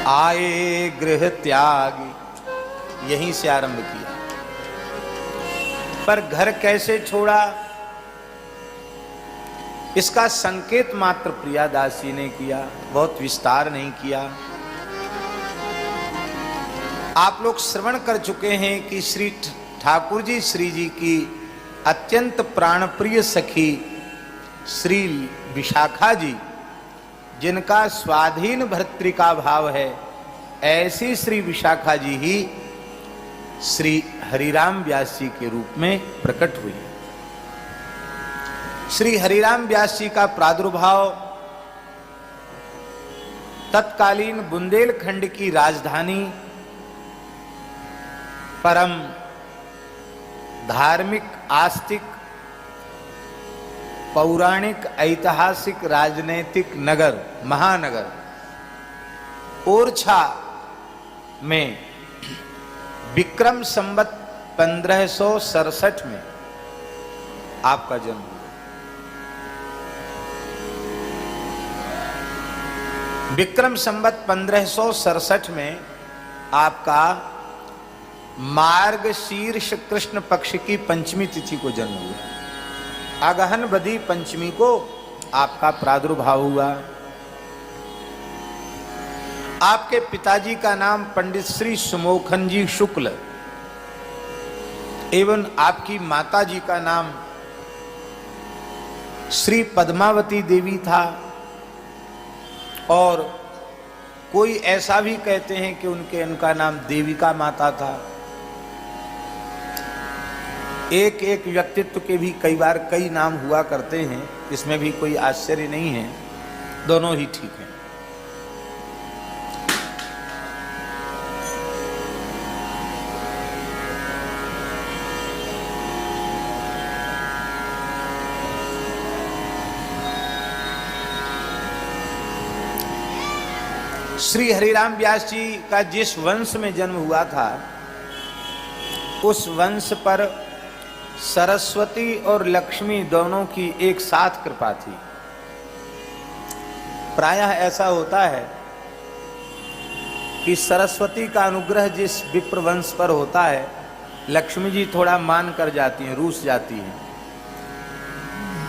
आए गृह त्याग, यहीं से आरंभ किया। पर घर कैसे छोड़ा, इसका संकेत मात्र प्रियादास जी ने किया, बहुत विस्तार नहीं किया। आप लोग श्रवण कर चुके हैं कि श्री ठाकुर जी श्री जी की अत्यंत प्राणप्रिय सखी श्री विशाखा जी, जिनका स्वाधीन भर्तृका भाव है, ऐसी श्री विशाखा जी ही श्री हरिराम व्यास जी के रूप में प्रकट हुई। श्री हरिराम व्यास जी का प्रादुर्भाव तत्कालीन बुंदेलखंड की राजधानी परम धार्मिक, आस्तिक, पौराणिक, ऐतिहासिक, राजनैतिक नगर, महानगर ओरछा में विक्रम संवत 1567 में आपका जन्म हुआ। विक्रम संवत 1567 में आपका मार्गशीर्ष कृष्ण पक्ष की पंचमी तिथि को जन्म हुआ। अगहन बदी पंचमी को आपका प्रादुर्भाव हुआ। आपके पिताजी का नाम पंडित श्री सुमोखन जी शुक्ल एवं आपकी माता जी का नाम श्री पद्मावती देवी था। और कोई ऐसा भी कहते हैं कि उनका नाम देविका माता था। एक एक व्यक्तित्व के भी कई बार कई नाम हुआ करते हैं, इसमें भी कोई आश्चर्य नहीं है, दोनों ही ठीक हैं। श्री हरिराम व्यास जी का जिस वंश में जन्म हुआ था, उस वंश पर सरस्वती और लक्ष्मी दोनों की एक साथ कृपा थी। प्रायः ऐसा होता है कि सरस्वती का अनुग्रह जिस विप्र वंश पर होता है, लक्ष्मी जी थोड़ा मान कर जाती हैं, रूस जाती हैं।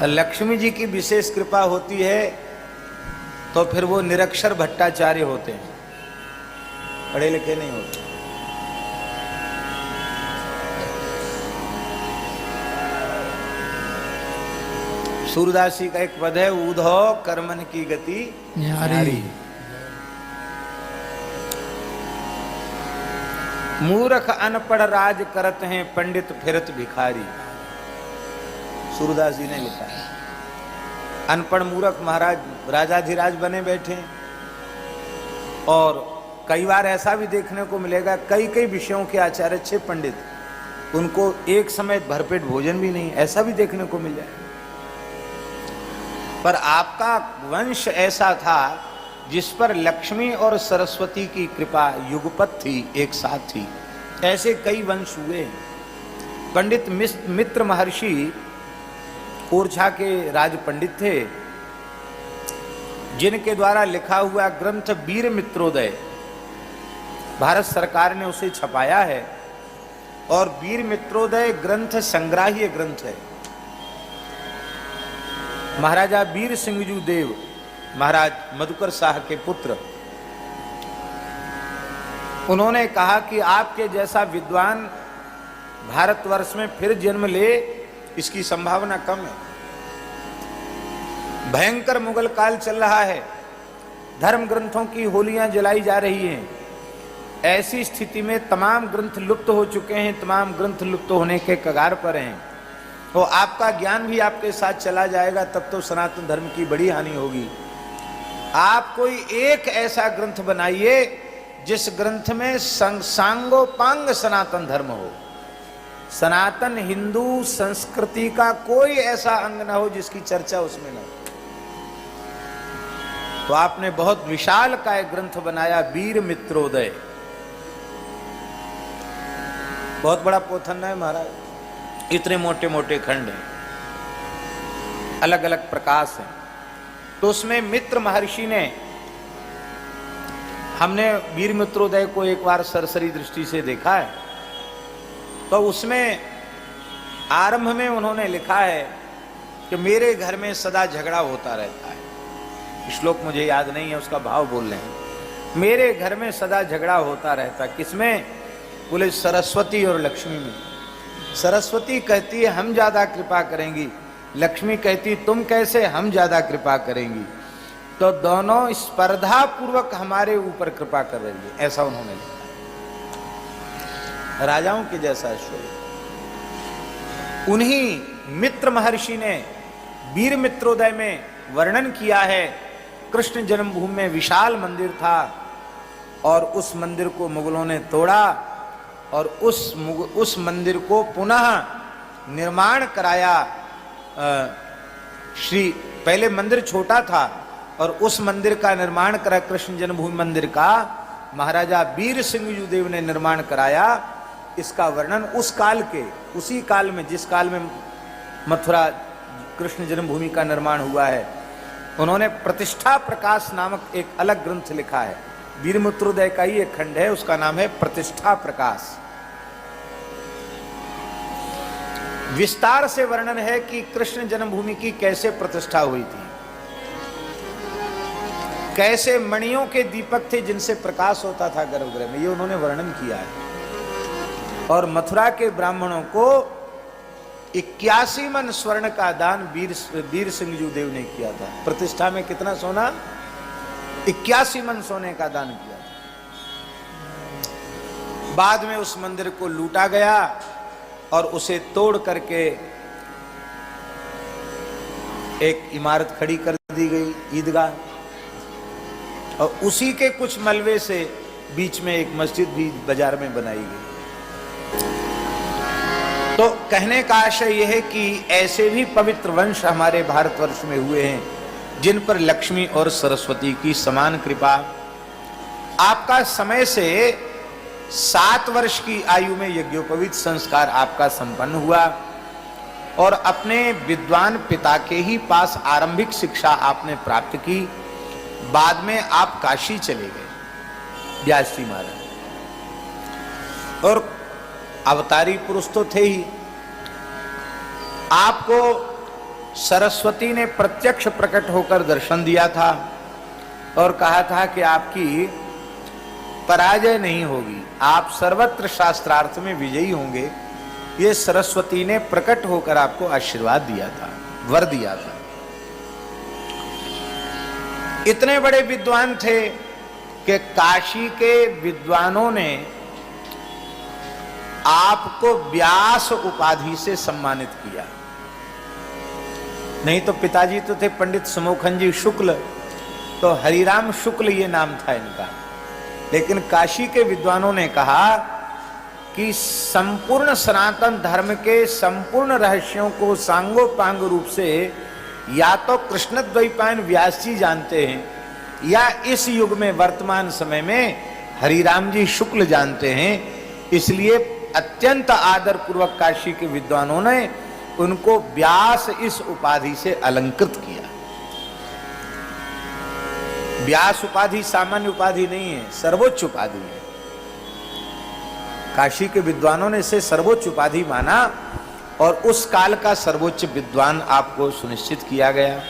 लक्ष्मी जी की विशेष कृपा होती है तो फिर वो निरक्षर भट्टाचार्य होते हैं, पढ़े लिखे नहीं होते। सूरदास जी का एक पद है, ऊधो कर्मन की गति न्यारी। मूर्ख अनपढ़ राज करत हैं, पंडित फिरत भिखारी। सूरदास जी ने लिखा है। अनपढ़ मूर्ख महाराज राजाधिराज बने बैठे। और कई बार ऐसा भी देखने को मिलेगा, कई कई विषयों के आचार्य अच्छे पंडित, उनको एक समय भरपेट भोजन भी नहीं, ऐसा भी देखने को मिल जाए। पर आपका वंश ऐसा था जिस पर लक्ष्मी और सरस्वती की कृपा युगपत थी, एक साथ थी। ऐसे कई वंश हुए। पंडित मित्र महर्षि ओरछा के राज पंडित थे, जिनके द्वारा लिखा हुआ ग्रंथ वीर मित्रोदय, भारत सरकार ने उसे छपाया है। और वीर मित्रोदय ग्रंथ संग्राह्य ग्रंथ है। महाराजा वीर सिंह देव महाराज मधुकर शाह के पुत्र, उन्होंने कहा कि आपके जैसा विद्वान भारतवर्ष में फिर जन्म ले, इसकी संभावना कम है। भयंकर मुगल काल चल रहा है, धर्म ग्रंथों की होलियां जलाई जा रही हैं। ऐसी स्थिति में तमाम ग्रंथ लुप्त हो चुके हैं, तमाम ग्रंथ लुप्त होने के कगार पर हैं। तो आपका ज्ञान भी आपके साथ चला जाएगा, तब तो सनातन धर्म की बड़ी हानि होगी। आप कोई एक ऐसा ग्रंथ बनाइए जिस ग्रंथ में सांगोपांग सनातन धर्म हो। सनातन हिंदू संस्कृति का कोई ऐसा अंग ना हो जिसकी चर्चा उसमें ना हो। तो आपने बहुत विशाल का एक ग्रंथ बनाया, वीर मित्रोदय। बहुत बड़ा पोथन है महाराज, इतने मोटे मोटे खंड हैं, अलग अलग प्रकाश हैं। तो उसमें मित्र महर्षि ने हमने वीर मित्रोदय को एक बार सरसरी दृष्टि से देखा है, तो उसमें आरंभ में उन्होंने लिखा है कि मेरे घर में सदा झगड़ा होता रहता है। श्लोक मुझे याद नहीं है, उसका भाव बोल रहे हैं। मेरे घर में सदा झगड़ा होता रहता, किसमें? बोले सरस्वती और लक्ष्मी में। सरस्वती कहती है हम ज्यादा कृपा करेंगी, लक्ष्मी कहती तुम कैसे हम ज्यादा कृपा करेंगी, तो दोनों स्पर्धा पूर्वक हमारे ऊपर कृपा कर रही है, ऐसा उन्होंने लिखा। राजाओं के जैसा श्लोक। उन्हीं मित्र महर्षि ने वीर मित्रोदय में वर्णन किया है। कृष्ण जन्मभूमि में विशाल मंदिर था और उस मंदिर को मुगलों ने तोड़ा और उस मंदिर को पुनः निर्माण कराया। पहले मंदिर छोटा था और उस मंदिर का निर्माण करा, कृष्ण जन्मभूमि मंदिर का महाराजा वीर सिंह देव ने निर्माण कराया। इसका वर्णन उस काल के, उसी काल में जिस काल में मथुरा कृष्ण जन्मभूमि का निर्माण हुआ है, उन्होंने प्रतिष्ठा प्रकाश नामक एक अलग ग्रंथ लिखा है। वीर मित्रोदय का ही एक खंड है, उसका नाम है प्रतिष्ठा प्रकाश। विस्तार से वर्णन है कि कृष्ण जन्मभूमि की कैसे प्रतिष्ठा हुई थी, कैसे मणियों के दीपक थे जिनसे प्रकाश होता था गर्भगृह में, ये उन्होंने वर्णन किया है। और मथुरा के ब्राह्मणों को 81 मन स्वर्ण का दान वीर सिंह देव ने किया था। प्रतिष्ठा में कितना सोना? 81 मन सोने का दान किया था। बाद में उस मंदिर को लूटा गया और उसे तोड़ करके एक इमारत खड़ी कर दी गई, ईदगाह, और उसी के कुछ मलबे से बीच में एक मस्जिद भी बाजार में बनाई गई। तो कहने का आशय यह है कि ऐसे भी पवित्र वंश हमारे भारतवर्ष में हुए हैं जिन पर लक्ष्मी और सरस्वती की समान कृपा। आपका समय से 7 वर्ष की आयु में यज्ञोपवीत संस्कार आपका संपन्न हुआ और अपने विद्वान पिता के ही पास आरंभिक शिक्षा आपने प्राप्त की। बाद में आप काशी चले गए, व्यास जी महाराज, और अवतारी पुरुष तो थे ही। आपको सरस्वती ने प्रत्यक्ष प्रकट होकर दर्शन दिया था और कहा था कि आपकी पराजय नहीं होगी, आप सर्वत्र शास्त्रार्थ में विजयी होंगे। ये सरस्वती ने प्रकट होकर आपको आशीर्वाद दिया था, वर दिया था। इतने बड़े विद्वान थे कि काशी के विद्वानों ने आपको व्यास उपाधि से सम्मानित किया। नहीं तो पिताजी तो थे पंडित समोखन जी शुक्ल, तो हरिराम शुक्ल ये नाम था इनका। लेकिन काशी के विद्वानों ने कहा कि संपूर्ण सनातन धर्म के संपूर्ण रहस्यों को सांगोपांग रूप से या तो कृष्णद्वैपायन व्यास जी जानते हैं या इस युग में वर्तमान समय में हरिराम जी शुक्ल जानते हैं। इसलिए अत्यंत आदर पूर्वक काशी के विद्वानों ने उनको व्यास इस उपाधि से अलंकृत किया। व्यास उपाधि सामान्य उपाधि नहीं है, सर्वोच्च उपाधि है। काशी के विद्वानों ने इसे सर्वोच्च उपाधि माना और उस काल का सर्वोच्च विद्वान आपको सुनिश्चित किया गया।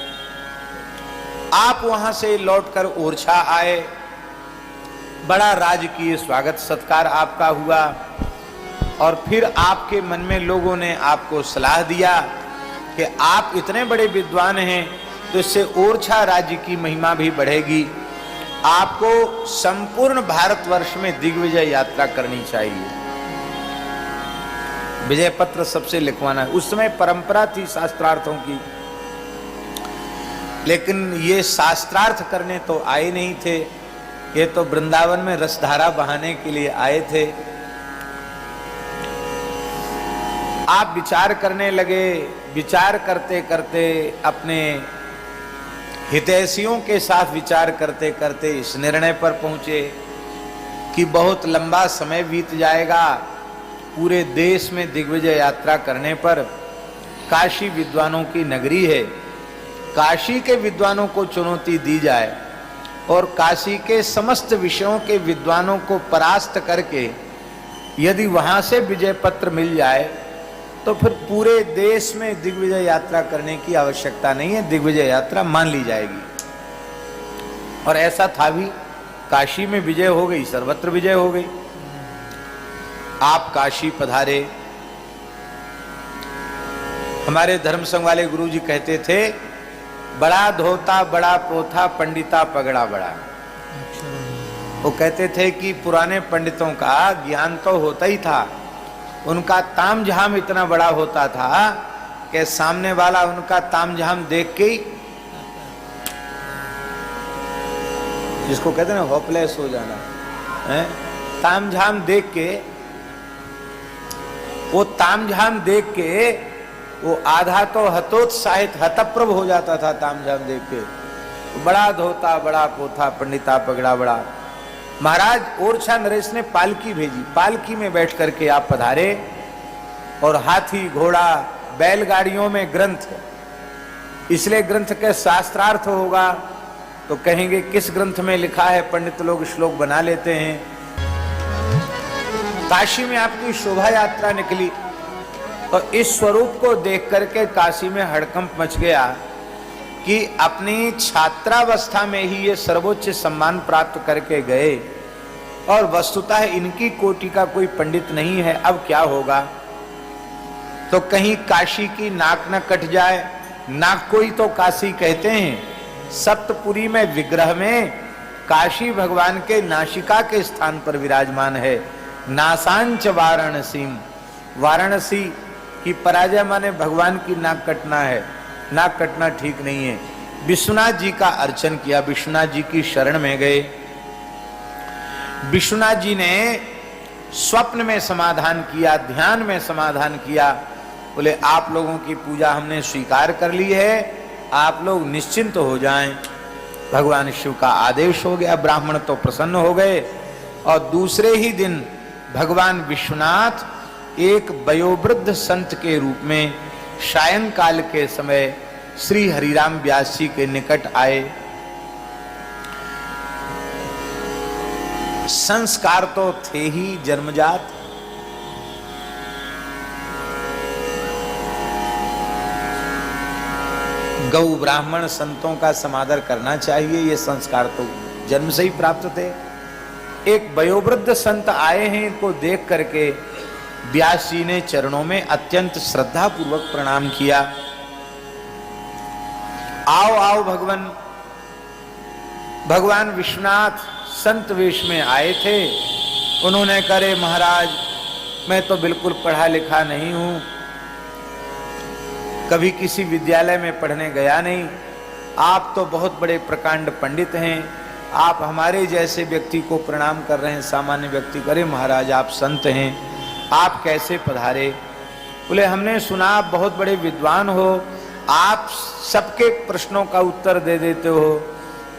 आप वहां से लौटकर ओरछा आए, बड़ा राजकीय स्वागत सत्कार आपका हुआ और फिर आपके मन में लोगों ने आपको सलाह दिया कि आप इतने बड़े विद्वान हैं तो इससे ओरछा राज्य की महिमा भी बढ़ेगी। आपको संपूर्ण भारतवर्ष में दिग्विजय यात्रा करनी चाहिए, विजय पत्र सबसे लिखवाना है। उस समय परंपरा थी शास्त्रार्थों की, लेकिन ये शास्त्रार्थ करने तो आए नहीं थे, ये तो वृंदावन में रसधारा बहाने के लिए आए थे। आप विचार करने लगे, विचार करते करते अपने हितैषियों के साथ विचार करते करते इस निर्णय पर पहुंचे कि बहुत लंबा समय बीत जाएगा। पूरे देश में दिग्विजय यात्रा करने पर काशी विद्वानों की नगरी है, काशी के विद्वानों को चुनौती दी जाए और काशी के समस्त विषयों के विद्वानों को परास्त करके यदि वहां से विजय पत्र मिल जाए तो फिर पूरे देश में दिग्विजय यात्रा करने की आवश्यकता नहीं है, दिग्विजय यात्रा मान ली जाएगी। और ऐसा था भी, काशी में विजय हो गई, सर्वत्र विजय हो गई। आप काशी पधारे। हमारे धर्म संघ वाले गुरुजी कहते थे, बड़ा धोता बड़ा पोथा पंडिता पगड़ा बड़ा। वो कहते थे कि पुराने पंडितों का ज्ञान तो होता ही था, उनका तामझाम इतना बड़ा होता था कि सामने वाला उनका तामझाम देख के ही, जिसको कहते हैं ना होपलेस हो जाना है, तामझाम देख के, वो तामझाम देख के वो आधा तो हतोत्साहित हतप्रभ हो जाता था तामझाम देख के। बड़ा धोता बड़ा पोथा पंडिता पगड़ा बड़ा। महाराज ओरछा नरेश ने पालकी भेजी, पालकी में बैठ करके आप पधारे और हाथी घोड़ा बैलगाड़ियों में ग्रंथ, इसलिए ग्रंथ के शास्त्रार्थ होगा तो कहेंगे किस ग्रंथ में लिखा है, पंडित लोग श्लोक बना लेते हैं। काशी में आपकी शोभा यात्रा निकली तो इस स्वरूप को देख करके काशी में हड़कंप मच गया कि अपनी छात्रावस्था में ही ये सर्वोच्च सम्मान प्राप्त करके गए और वस्तुतः इनकी कोटि का कोई पंडित नहीं है, अब क्या होगा। तो कहीं काशी की नाक न कट जाए, नाक को ही तो काशी कहते हैं। सप्तपुरी में विग्रह में काशी भगवान के नासिका के स्थान पर विराजमान है। नासांच वाराणसीम, वाराणसी की पराजय माने भगवान की नाक कटना है, नाक कटना ठीक नहीं है। विश्वनाथ जी का अर्चन किया, विश्वनाथ जी की शरण में गए। विश्वनाथ जी ने स्वप्न में समाधान किया, ध्यान में समाधान किया। बोले आप लोगों की पूजा हमने स्वीकार कर ली है, आप लोग निश्चिंत हो जाएं। भगवान शिव का आदेश हो गया, ब्राह्मण तो प्रसन्न हो गए। और दूसरे ही दिन भगवान विश्वनाथ एक वयोवृद्ध संत के रूप में सायंकाल के समय श्री हरिराम व्यास जी के निकट आए। संस्कार तो थे ही जन्मजात, गौ ब्राह्मण संतों का समादर करना चाहिए, ये संस्कार तो जन्म से ही प्राप्त थे। एक वयोवृद्ध संत आए हैं, इनको देख करके व्यास जी ने चरणों में अत्यंत श्रद्धा पूर्वक प्रणाम किया। आओ आओ भगवान। भगवान विश्वनाथ संत वेश में आए थे। उन्होंने करे महाराज मैं तो बिल्कुल पढ़ा लिखा नहीं हूं, कभी किसी विद्यालय में पढ़ने गया नहीं, आप तो बहुत बड़े प्रकांड पंडित हैं, आप हमारे जैसे व्यक्ति को प्रणाम कर रहे हैं, सामान्य व्यक्ति करे महाराज आप संत हैं, आप कैसे पधारे। बोले हमने सुना आप बहुत बड़े विद्वान हो, आप सबके प्रश्नों का उत्तर दे देते हो,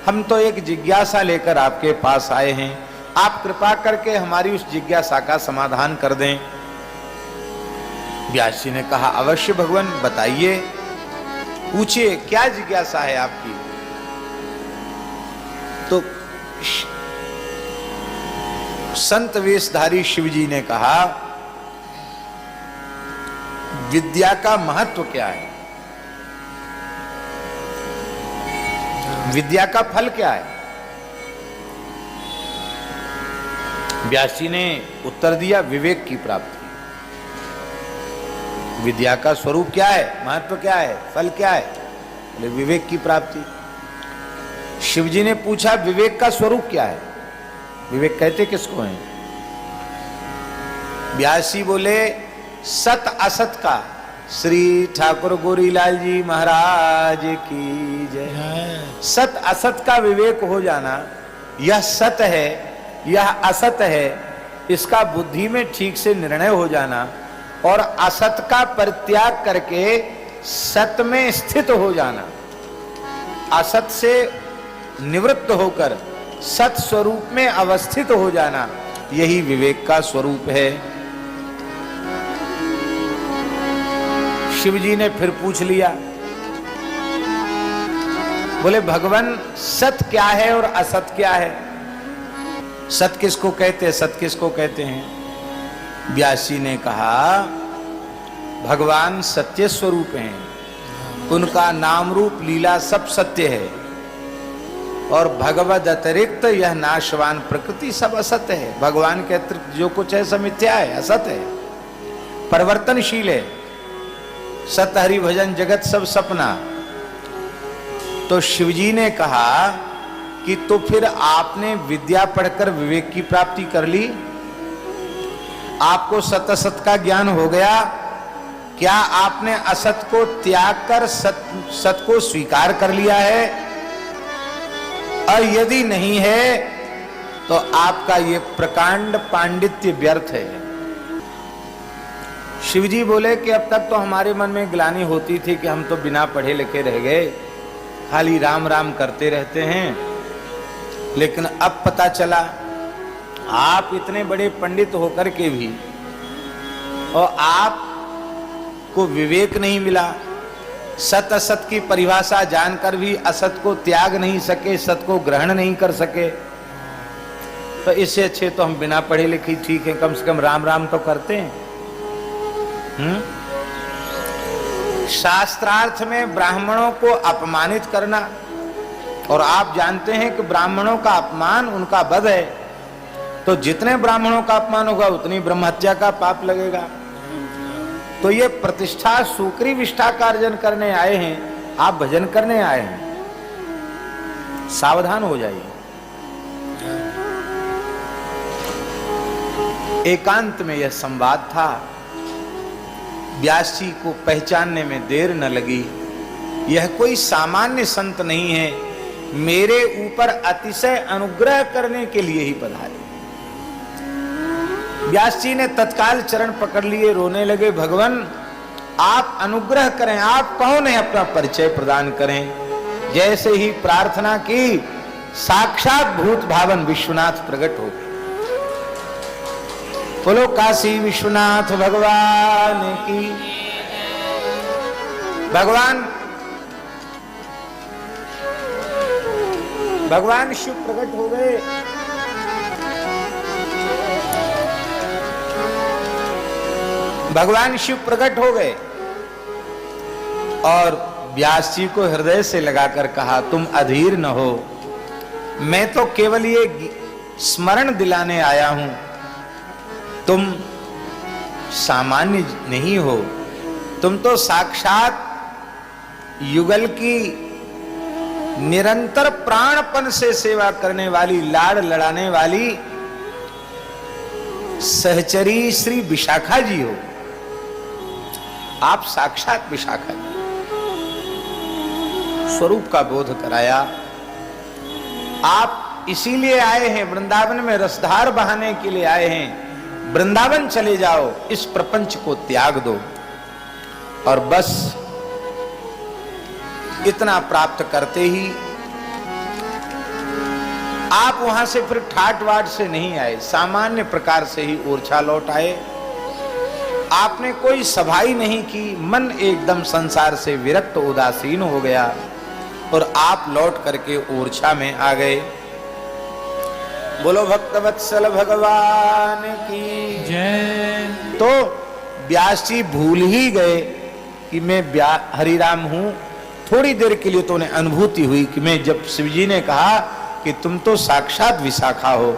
हम तो एक जिज्ञासा लेकर आपके पास आए हैं, आप कृपा करके हमारी उस जिज्ञासा का समाधान कर दें। व्यास जी ने कहा अवश्य भगवान बताइए, पूछिए क्या जिज्ञासा है आपकी। तो संत वेशधारी शिवजी ने कहा विद्या का महत्व क्या है, विद्या का फल क्या है। व्यास जी ने उत्तर दिया विवेक की प्राप्ति। विद्या का स्वरूप क्या है, महत्व क्या है, फल क्या है, बोले विवेक की प्राप्ति। शिवजी ने पूछा विवेक का स्वरूप क्या है, विवेक कहते किसको हैं। व्यास जी बोले सत असत का। श्री ठाकुर गोरीलाल जी महाराज की जय। सत असत का विवेक हो जाना, यह सत है यह असत है, इसका बुद्धि में ठीक से निर्णय हो जाना और असत का परित्याग करके सत में स्थित हो जाना, असत से निवृत्त होकर सत स्वरूप में अवस्थित हो जाना, यही विवेक का स्वरूप है। शिवजी ने फिर पूछ लिया बोले भगवान सत क्या है और असत क्या है? सत किसको कहते हैं, सत किसको कहते हैं? व्यास जी ने कहा भगवान सत्य स्वरूप हैं, उनका नाम रूप लीला सब सत्य है, और भगवद अतिरिक्त यह नाशवान प्रकृति सब असत्य है। भगवान के अतिरिक्त जो कुछ है सब मिथ्या है, असत्य है, परिवर्तनशील है। सत हरि भजन जगत सब सपना। तो शिवजी ने कहा कि तो फिर आपने विद्या पढ़कर विवेक की प्राप्ति कर ली, आपको सत असत का ज्ञान हो गया, क्या आपने असत को त्याग कर सत को स्वीकार कर लिया है? और यदि नहीं है तो आपका ये प्रकांड पांडित्य व्यर्थ है। शिवजी बोले कि अब तक तो हमारे मन में ग्लानि होती थी कि हम तो बिना पढ़े लिखे रह गए, खाली राम राम करते रहते हैं, लेकिन अब पता चला आप इतने बड़े पंडित होकर के भी और आप को विवेक नहीं मिला, सत असत की परिभाषा जानकर भी असत को त्याग नहीं सके, सत को ग्रहण नहीं कर सके, तो इससे अच्छे तो हम बिना पढ़े लिखे ठीक है, कम से कम राम राम तो करते हैं। शास्त्रार्थ में ब्राह्मणों को अपमानित करना, और आप जानते हैं कि ब्राह्मणों का अपमान उनका वध है, तो जितने ब्राह्मणों का अपमान होगा उतनी ब्रह्महत्या का पाप लगेगा। तो ये प्रतिष्ठा सूकरी विष्ठा का अर्जन करने आए हैं, आप भजन करने आए हैं, सावधान हो जाइए। एकांत में यह संवाद था। व्यास जी को पहचानने में देर न लगी, यह कोई सामान्य संत नहीं है, मेरे ऊपर अतिशय अनुग्रह करने के लिए ही पधारे। व्यास जी ने तत्काल चरण पकड़ लिए, रोने लगे, भगवान आप अनुग्रह करें, आप कौन है, अपना परिचय प्रदान करें। जैसे ही प्रार्थना की, साक्षात भूत भावन विश्वनाथ प्रकट हो गए। बोलो काशी विश्वनाथ भगवान की। भगवान शिव प्रकट हो गए। भगवान शिव प्रकट हो गए और व्यास जी को हृदय से लगाकर कहा, तुम अधीर न हो, मैं तो केवल ये स्मरण दिलाने आया हूं, तुम सामान्य नहीं हो, तुम तो साक्षात युगल की निरंतर प्राणपन से सेवा करने वाली, लाड़ लड़ाने वाली सहचरी श्री विशाखा जी हो। आप साक्षात विशाखा जी। स्वरूप का बोध कराया। आप इसीलिए आए हैं, वृंदावन में रसधार बहाने के लिए आए हैं। वृंदावन चले जाओ, इस प्रपंच को त्याग दो, और बस इतना प्राप्त करते ही आप वहां से फिर ठाट वाट से नहीं आए, सामान्य प्रकार से ही ओरछा लौट आए। आपने कोई सभाई नहीं की, मन एकदम संसार से विरक्त उदासीन हो गया और आप लौट करके ओरछा में आ गए। बोलो भक्तवत्सल भगवान की जय। तो व्यास जी भूल ही गए कि मैं हरिराम हूं। थोड़ी देर के लिए तो उन्हें अनुभूति हुई कि मैं, जब शिवजी ने कहा कि तुम तो साक्षात विशाखा हो,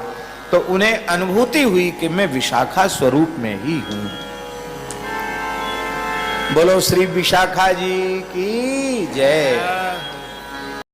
तो उन्हें अनुभूति हुई कि मैं विशाखा स्वरूप में ही हूं। बोलो श्री विशाखा जी की जय।